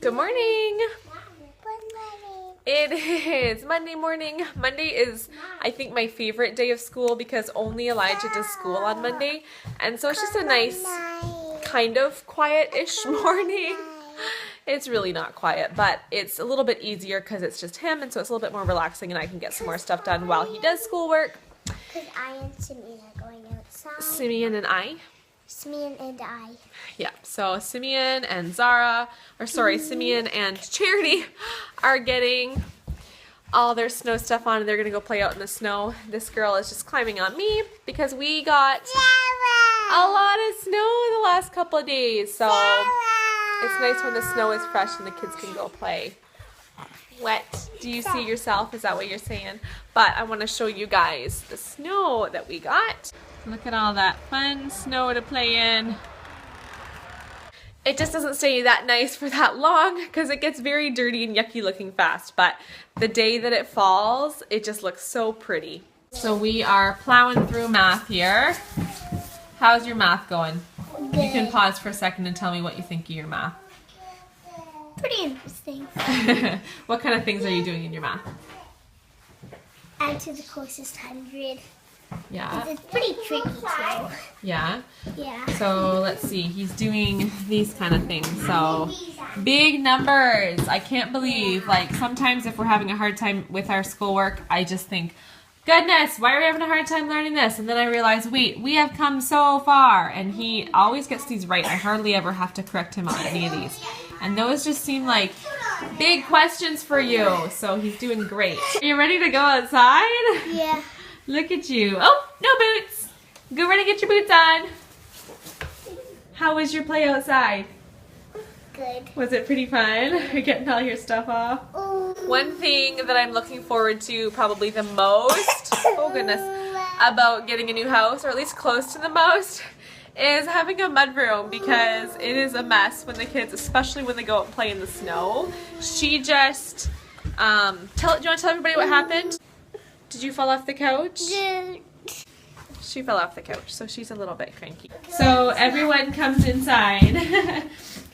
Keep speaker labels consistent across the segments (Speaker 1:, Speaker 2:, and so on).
Speaker 1: Good morning.
Speaker 2: Good morning.
Speaker 1: It is Monday morning. Monday is, I think, my favorite day of school because only Elijah does school on Monday. And so it's just a nice, kind of quiet-ish morning. It's really not quiet, but it's a little bit easier because it's just him, and so it's a little bit more relaxing and I can get some more stuff done while he does schoolwork.
Speaker 2: Because I and Simeon are going outside.
Speaker 1: Simeon and I.
Speaker 2: Simeon and I.
Speaker 1: Yeah, so Simeon and Simeon and Charity are getting all their snow stuff on and they're gonna go play out in the snow. This girl is just climbing on me because we got a lot of snow in the last couple of days. So it's nice when the snow is fresh and the kids can go play. Wet. Do you see yourself? Is that what you're saying? But I want to show you guys the snow that we got. Look at all that fun snow to play in. It just doesn't stay that nice for that long because it gets very dirty and yucky looking fast. But the day that it falls, it just looks so pretty. So we are plowing through math here. How's your math going?
Speaker 2: Good.
Speaker 1: You can pause for a second and tell me what you think of your math.
Speaker 2: Pretty interesting.
Speaker 1: What kind of things are you doing in your math?
Speaker 2: Add to the closest 100.
Speaker 1: Yeah.
Speaker 2: It's pretty tricky too.
Speaker 1: Yeah.
Speaker 2: Yeah.
Speaker 1: So let's see. He's doing these kind of things. So big numbers. I can't believe, like, sometimes if we're having a hard time with our schoolwork, I just think, goodness, why are we having a hard time learning this? And then I realize, wait, we have come so far. And he always gets these right. I hardly ever have to correct him on any of these. And those just seem like big questions for you. So he's doing great. Are you ready to go outside?
Speaker 2: Yeah.
Speaker 1: Look at you. Oh, no boots. Go run and get your boots on. How was your play outside?
Speaker 2: Good.
Speaker 1: Was it pretty fun? You're getting all your stuff off? One thing that I'm looking forward to probably the most, oh goodness, about getting a new house, or at least close to the most, is having a mudroom because it is a mess when the kids, especially when they go out and play in the snow. She just, do you want to tell everybody what happened? Did you fall off the couch? She fell off the couch, so she's a little bit cranky. So everyone comes inside,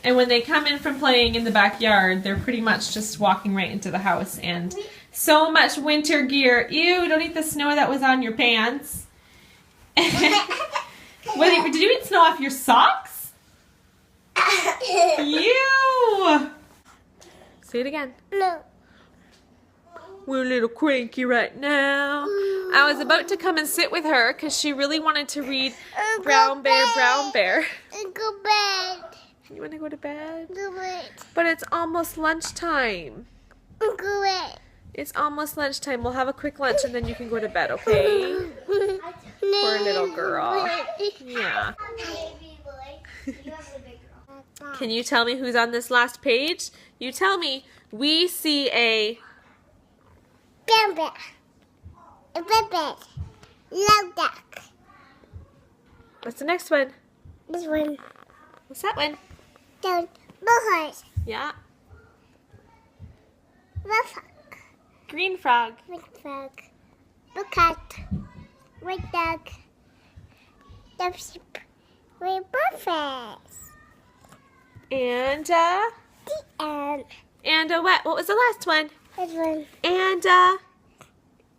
Speaker 1: and when they come in from playing in the backyard, they're pretty much just walking right into the house, and so much winter gear. Ew, don't eat the snow that was on your pants. Did you eat snow off your socks? Ew! Say it again.
Speaker 2: No.
Speaker 1: We're a little cranky right now. I was about to come and sit with her because she really wanted to read Brown Bear, Brown Bear.
Speaker 2: Go bed.
Speaker 1: You want to go to bed?
Speaker 2: Go bed.
Speaker 1: But it's almost lunchtime.
Speaker 2: Go bed.
Speaker 1: It's almost lunchtime. We'll have a quick lunch and then you can go to bed, okay? Poor little girl. Yeah. Can you tell me who's on this last page? You tell me. We see a...
Speaker 2: Brown bear. A red bear. Loud duck.
Speaker 1: What's the next one?
Speaker 2: This one.
Speaker 1: What's that one?
Speaker 2: Down. Bullhorse.
Speaker 1: Yeah.
Speaker 2: Red frog.
Speaker 1: Green frog.
Speaker 2: Red frog. Blue cat. Red dog. Dove sheep. Red breakfast.
Speaker 1: And
Speaker 2: What
Speaker 1: was the last one?
Speaker 2: This one.
Speaker 1: And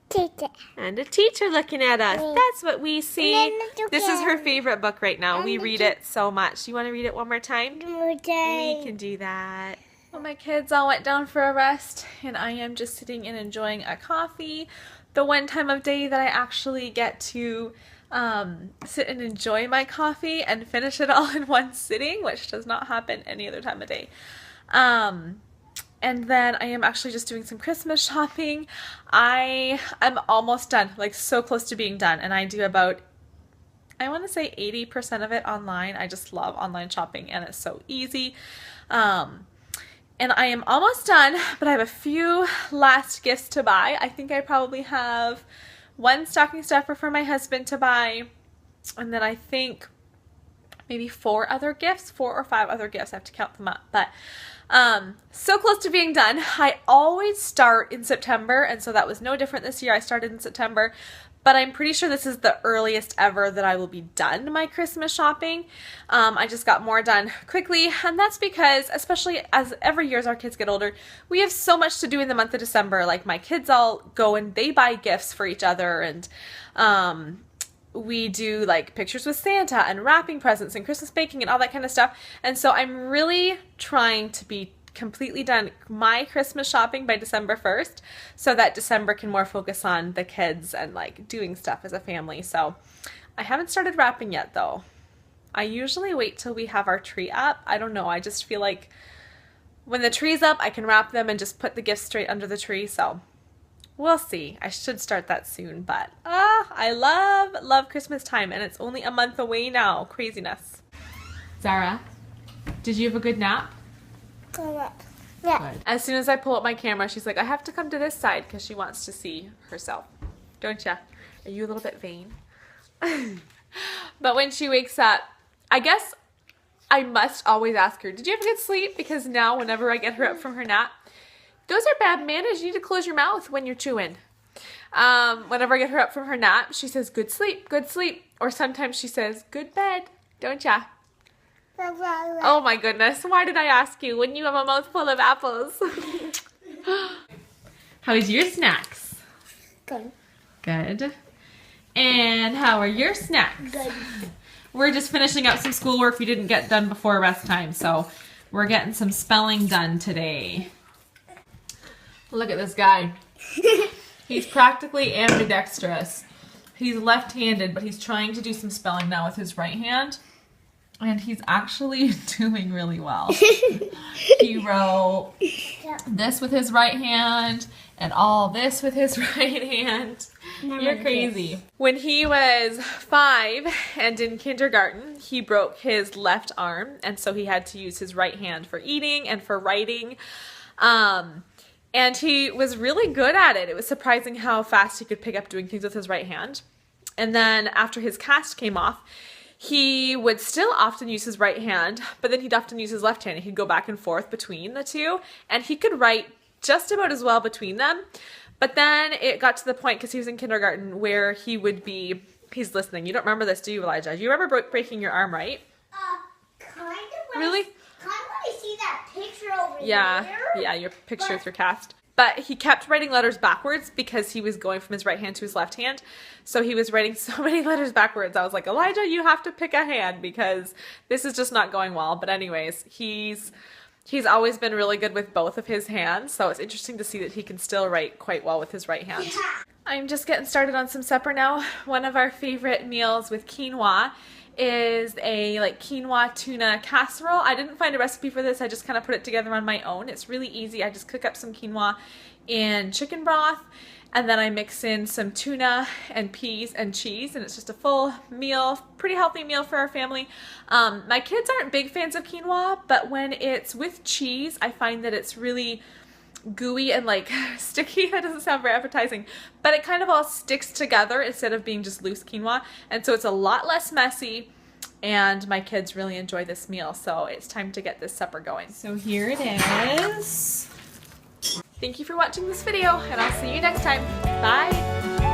Speaker 2: Teacher.
Speaker 1: and a teacher looking at us. That's what we see. This is her favorite book right now. We read it so much. You want to read it one more time? We can do that. Well, my kids all went down for a rest, and I am just sitting and enjoying a coffee. The one time of day that I actually get to sit and enjoy my coffee and finish it all in one sitting, which does not happen any other time of day. And then I am actually just doing some Christmas shopping. I am almost done, like so close to being done. And I do about, I want to say 80% of it online. I just love online shopping and it's so easy. And I am almost done, but I have a few last gifts to buy. I think I probably have one stocking stuffer for my husband to buy. And then I think maybe 4 or 5 other gifts. I have to count them up. But so close to being done. I always start in September, and so that was no different this year. I started in September, but I'm pretty sure this is the earliest ever that I will be done my Christmas shopping. I just got more done quickly, and that's because, especially as every year as our kids get older, we have so much to do in the month of December. Like, my kids all go and they buy gifts for each other, and we do like pictures with Santa and wrapping presents and Christmas baking and all that kind of stuff. And so I'm really trying to be completely done my Christmas shopping by December 1st so that December can more focus on the kids and like doing stuff as a family. So I haven't started wrapping yet though. I usually wait till we have our tree up. I don't know, I just feel like when the tree's up I can wrap them and just put the gifts straight under the tree. So we'll see. I should start that soon, but I love Christmas time, and it's only a month away now. Craziness. Zara, did you have a good nap?
Speaker 2: Yeah.
Speaker 1: Good. As soon as I pull up my camera, she's like, I have to come to this side because she wants to see herself. Don't ya? Are you a little bit vain? But when she wakes up, I guess I must always ask her, did you have a good sleep? Because now whenever I get her up from her nap, those are bad manners. You need to close your mouth when you're chewing. Whenever I get her up from her nap, she says, good sleep, good sleep. Or sometimes she says, good bed. Don't ya? Oh my goodness. Why did I ask you when you have a mouthful of apples? How's your snacks?
Speaker 2: Good.
Speaker 1: Good. And how are your snacks?
Speaker 2: Good.
Speaker 1: We're just finishing up some schoolwork we didn't get done before rest time. So we're getting some spelling done today. Look at this guy. He's practically ambidextrous. He's left-handed, but he's trying to do some spelling now with his right hand. And he's actually doing really well. He wrote this with his right hand and all this with his right hand. You're crazy. When he was 5 and in kindergarten, he broke his left arm, and so he had to use his right hand for eating and for writing. And he was really good at it. It was surprising how fast he could pick up doing things with his right hand. And then after his cast came off, he would still often use his right hand, but then he'd often use his left hand. He'd go back and forth between the two, and he could write just about as well between them. But then it got to the point, because he was in kindergarten, where he would be, he's listening. You don't remember this, do you, Elijah? You remember breaking your arm, right?
Speaker 2: Kind of.
Speaker 1: Really?
Speaker 2: Kind of when I see that picture over there.
Speaker 1: Yeah, your picture with your cast. But he kept writing letters backwards because he was going from his right hand to his left hand. So he was writing so many letters backwards. I was like, Elijah, you have to pick a hand because this is just not going well. But anyways, he's always been really good with both of his hands. So it's interesting to see that he can still write quite well with his right hand.
Speaker 2: Yeah.
Speaker 1: I'm just getting started on some supper now. One of our favorite meals with quinoa is a quinoa tuna casserole. I didn't find a recipe for this. I just kind of put it together on my own. It's really easy. I just cook up some quinoa in chicken broth, and then I mix in some tuna and peas and cheese, and it's just a full meal, pretty healthy meal for our family. My kids aren't big fans of quinoa, but when it's with cheese, I find that it's really gooey and sticky. That doesn't sound very appetizing, but it kind of all sticks together instead of being just loose quinoa, and so it's a lot less messy, and my kids really enjoy this meal, so it's time to get this supper going. So here it is. Thank you for watching this video, and I'll see you next time. Bye!